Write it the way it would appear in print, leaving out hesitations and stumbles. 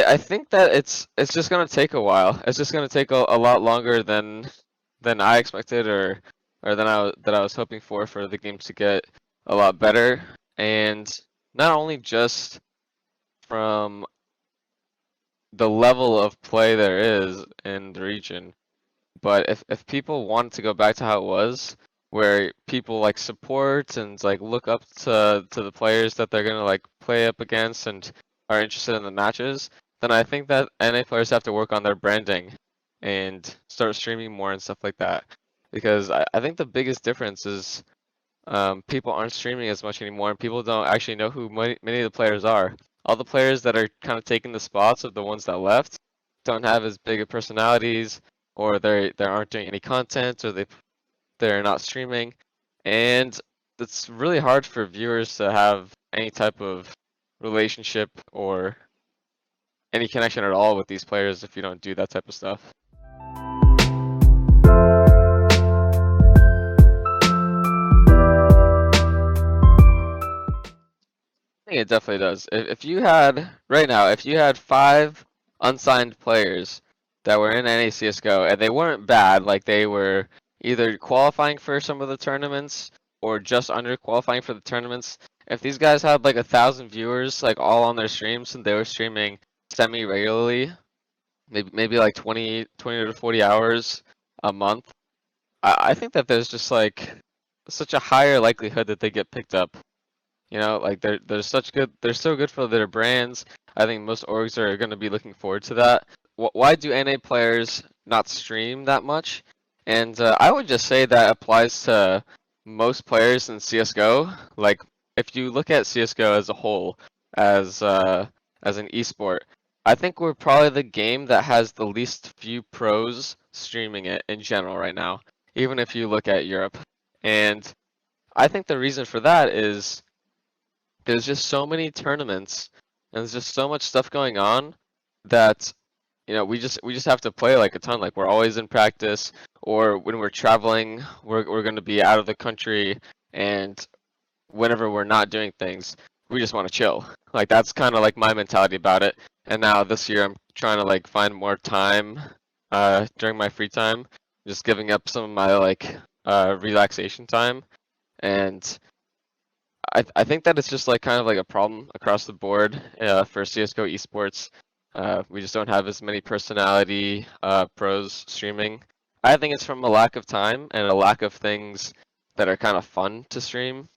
I think that it's just gonna take a while. It's just gonna take a lot longer than I expected or than I was hoping for the game to get a lot better. And not only just from the level of play there is in the region, but if people want to go back to how it was, where people like support and like look up to the players that they're gonna like play up against and are interested in the matches, then I think that NA players have to work on their branding and start streaming more and stuff like that. Because I think the biggest difference is people aren't streaming as much anymore, and people don't actually know who many of the players are. All the players that are kind of taking the spots of the ones that left don't have as big of personalities, or they aren't doing any content, or they're not streaming, and it's really hard for viewers to have any type of relationship or any connection at all with these players if you don't do that type of stuff. I think it definitely does. If you had right now, if you had 5 unsigned players that were in NA CS:GO and they weren't bad, like they were either qualifying for some of the tournaments or just under qualifying for the tournaments. If these guys had like 1,000 viewers, like all on their streams, and they were streaming semi-regularly, maybe like 20 to 40 hours a month, I think that there's just like such a higher likelihood that they get picked up. You know, like they're so good for their brands. I think most orgs are going to be looking forward to that. Why do NA players not stream that much? And I would just say that applies to most players in CS:GO. Like if you look at CS:GO as a whole, as an esport, I think we're probably the game that has the least few pros streaming it in general right now, even if you look at Europe. And I think the reason for that is there's just so many tournaments and there's just so much stuff going on that we just have to play like a ton. Like we're always in practice, or when we're traveling, we're going to be out of the country, and whenever we're not doing things, we just want to chill. Like that's kind of like my mentality about it. And now this year I'm trying to like find more time during my free time, just giving up some of my like relaxation time. And I think that it's just like kind of like a problem across the board for CS:GO esports. We just don't have as many personality pros streaming. I think it's from a lack of time and a lack of things that are kind of fun to stream.